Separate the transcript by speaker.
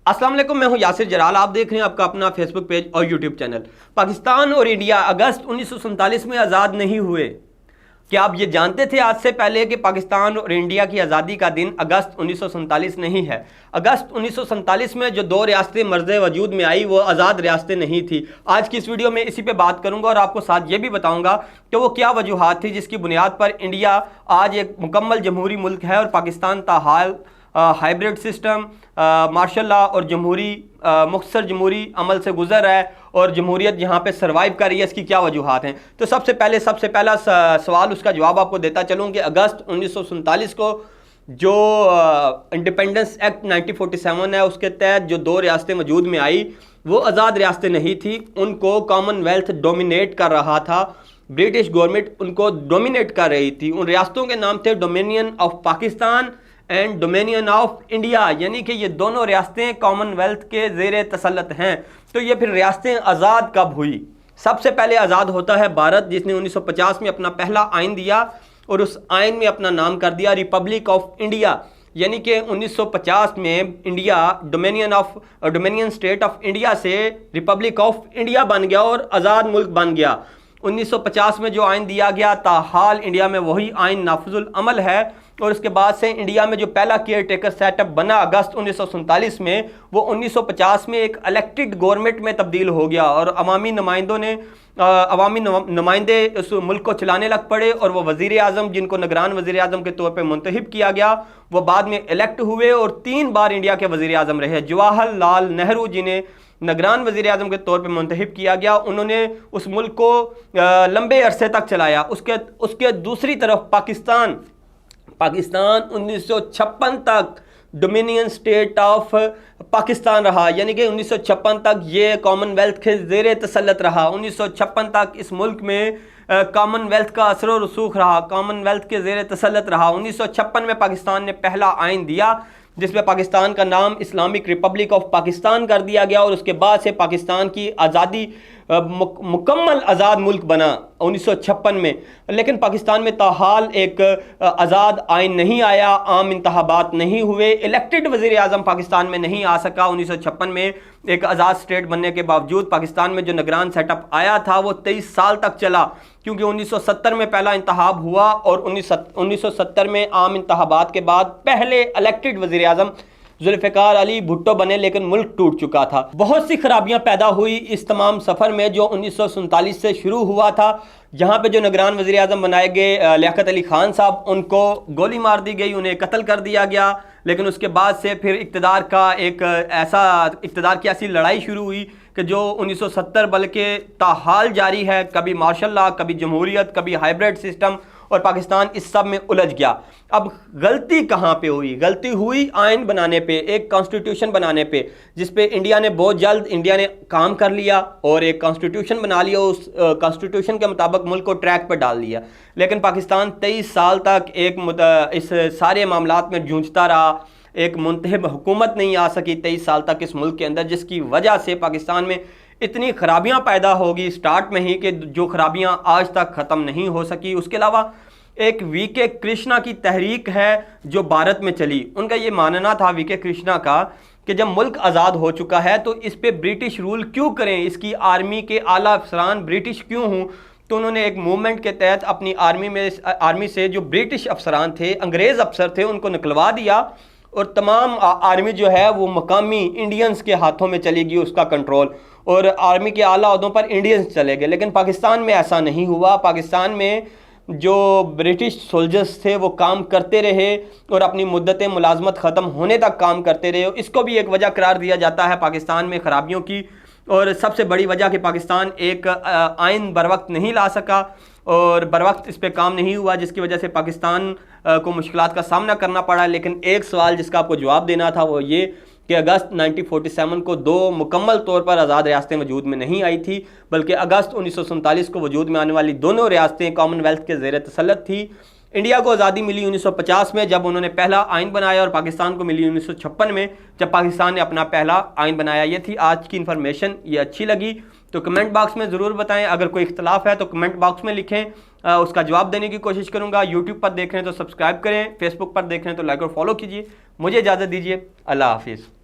Speaker 1: अस्सलाम वालेकुम, मैं हूं यासिर जलाल। आप देख रहे हैं आपका अपना फेसबुक पेज और यूट्यूब चैनल। पाकिस्तान और इंडिया अगस्त 1947 में आज़ाद नहीं हुए। क्या आप ये जानते थे आज से पहले कि पाकिस्तान और इंडिया की आज़ादी का दिन अगस्त 1947 नहीं है। अगस्त 1947 में जो दो रियासतें मर्ज़ वजूद में आई वो आज़ाद रियासतें नहीं थी। आज की इस वीडियो में इसी पे बात करूंगा और आपको साथ ये भी बताऊंगा कि वो क्या वजूहात थी जिसकी बुनियाद पर इंडिया आज एक मुकम्मल जमहूरी मुल्क है और पाकिस्तान ताहाल हाइब्रिड सिस्टम, मार्शल लॉ और जमहूरी मुख्तसर जमहूरी अमल से गुजर रहा है और जमहूरियत यहाँ पे सरवाइव कर रही है। इसकी क्या वजूहात हैं? तो सबसे पहला सवाल, उसका जवाब आपको देता चलूँ कि अगस्त 1947 को जो इंडिपेंडेंस एक्ट 1947 है उसके तहत जो दो रियासतें वजूद में आई वो आज़ाद रियासतें नहीं थी। उनको कॉमनवेल्थ डोमिनेट कर रहा था। ब्रिटिश गवर्नमेंट उनको डोमिनेट कर रही थी। उन रियासतों के नाम थे dominion of Pakistan and dominion of India, यानी कि ये दोनों रियासतें कॉमनवेल्थ के ज़ेर तसल्लुत हैं। तो ये फिर रियासतें आज़ाद कब हुई? सबसे पहले आज़ाद होता है भारत, जिसने 1950 में अपना पहला आइन दिया और उस आइन में अपना नाम कर दिया रिपब्लिक ऑफ इंडिया। यानी कि 1950 में India dominion state of India से रिपब्लिक ऑफ इंडिया बन गया और आज़ाद मुल्क बन गया। 1950 में जो आइन दिया गया ताहाल इंडिया में वही आइन नाफिजुल अमल है और उसके बाद से इंडिया में जो पहला केयर टेकर सेटअप बना अगस्त 1947 में, वो 1950 में एक इलेक्टेड गवर्नमेंट में तब्दील हो गया और अवामी नुमाइंदे उस मुल्क को चलाने लग पड़े और वो वज़ीर आज़म, जिनको निगरान वज़ीर आज़म के तौर पे मुंतखब किया गया, वो बाद में इलेक्ट हुए और 3 बार इंडिया के वज़ीर आज़म रहे। जवाहरलाल नेहरू, जिन्हें निगरान वज़ीर आज़म के तौर पे मुंतखब किया गया, उन्होंने उस मुल्क को लंबे अरसे तक चलाया। उसके दूसरी तरफ पाकिस्तान 1956 तक डोमिनियन स्टेट ऑफ पाकिस्तान रहा, यानी कि 1956 तक ये कॉमनवेल्थ के ज़ेर तसल्लुत रहा। 1956 तक इस मुल्क में कॉमनवेल्थ का असर और रसूख रहा, कॉमनवेल्थ के ज़ेर तसल्लुत रहा। 1956 में पाकिस्तान ने पहला आइन दिया जिसमें पाकिस्तान का नाम इस्लामिक रिपब्लिक ऑफ पाकिस्तान कर दिया गया और उसके बाद से पाकिस्तान की आज़ादी मुकम्मल आज़ाद मुल्क बना 1956 में। लेकिन पाकिस्तान में ताहाल एक आज़ाद आइन नहीं आया, आम इंतखाबात नहीं हुए, इलेक्टेड वज़ीर आज़म पाकिस्तान में नहीं आ सका। 1956 में एक आज़ाद स्टेट बनने के बावजूद पाकिस्तान में जो निगरान सेटअप आया था वो 23 साल तक चला, क्योंकि 1970 में पहला इंतखाब हुआ और 1970 में आम इंतखाबात के बाद पहले इलेक्टेड वज़ीर आज़म जुल्फ़िकार अली भुट्टो बने, लेकिन मुल्क टूट चुका था। बहुत सी खराबियां पैदा हुई इस तमाम सफ़र में जो 1947 से शुरू हुआ था। जहां पे जो निगरान वज़ीर आज़म बनाए गए लियाकत अली खान साहब, उनको गोली मार दी गई, उन्हें कत्ल कर दिया गया। लेकिन उसके बाद से फिर इक़्तिदार की ऐसी लड़ाई शुरू हुई कि जो 1970 बल्कि ताहाल जारी है, कभी मार्शल लॉ, कभी जमहूरियत, कभी हाइब्रिड सिस्टम, और पाकिस्तान इस सब में उलझ गया। अब गलती कहाँ पे हुई? गलती हुई आइन बनाने पे, एक कॉन्स्टिट्यूशन बनाने पे, जिस पे इंडिया ने बहुत जल्द काम कर लिया और एक कॉन्स्टिट्यूशन बना लिया। उस कॉन्स्टिट्यूशन के मुताबिक मुल्क को ट्रैक पर डाल दिया। लेकिन पाकिस्तान 23 साल तक इस सारे मामलात में जूझता रहा। एक मुंतखब हुकूमत नहीं आ सकी 23 साल तक इस मुल्क के अंदर, जिसकी वजह से पाकिस्तान में इतनी खराबियां पैदा होगी स्टार्ट में ही कि जो खराबियां आज तक ख़त्म नहीं हो सकी। उसके अलावा एक वीके कृष्णा की तहरीक है जो भारत में चली। उनका ये मानना था वीके कृष्णा का कि जब मुल्क आज़ाद हो चुका है तो इस पे ब्रिटिश रूल क्यों करें, इसकी आर्मी के आला अफसरान ब्रिटिश क्यों हों। तो उन्होंने एक मूवमेंट के तहत अपनी आर्मी से जो ब्रिटिश अफसरान थे, अंग्रेज़ अफसर थे, उनको निकलवा दिया और तमाम आर्मी जो है वो मकामी इंडियंस के हाथों में चली गई, उसका कंट्रोल, और आर्मी के आला ओहदों पर इंडियंस चले गए। लेकिन पाकिस्तान में ऐसा नहीं हुआ। पाकिस्तान में जो ब्रिटिश सोल्जर्स थे वो काम करते रहे और अपनी मुद्दत मुलाजमत ख़त्म होने तक काम करते रहे। इसको भी एक वजह करार दिया जाता है पाकिस्तान में ख़राबियों की, और सबसे बड़ी वजह कि पाकिस्तान एक आइन बर वक्त नहीं ला सका और बर वक्त इस पर काम नहीं हुआ, जिसकी वजह से पाकिस्तान को मुश्किलात का सामना करना पड़ा। लेकिन एक सवाल जिसका आपको जवाब देना था वो ये कि अगस्त 1947 को दो मुकम्मल तौर पर आज़ाद रियासतें वजूद में नहीं आई थी, बल्कि अगस्त 1947 को वजूद में आने वाली दोनों रियासतें कॉमनवेल्थ के ज़ेर तसल्लुत थी। इंडिया को आज़ादी मिली 1950 में जब उन्होंने पहला आइन बनाया, और पाकिस्तान को मिली 1956 में जब पाकिस्तान ने अपना पहला आइन बनाया। ये थी आज की इन्फॉर्मेशन। ये अच्छी लगी तो कमेंट बॉक्स में ज़रूर बताएं। अगर कोई इख्तलाफ है तो कमेंट बॉक्स में लिखें, उसका जवाब देने की कोशिश करूँगा। यूट्यूब पर देख रहे हैं तो सब्सक्राइब करें, फेसबुक पर देख रहे हैं तो लाइक और फॉलो कीजिए। मुझे इजाज़त दीजिए। अल्लाह हाफिज़।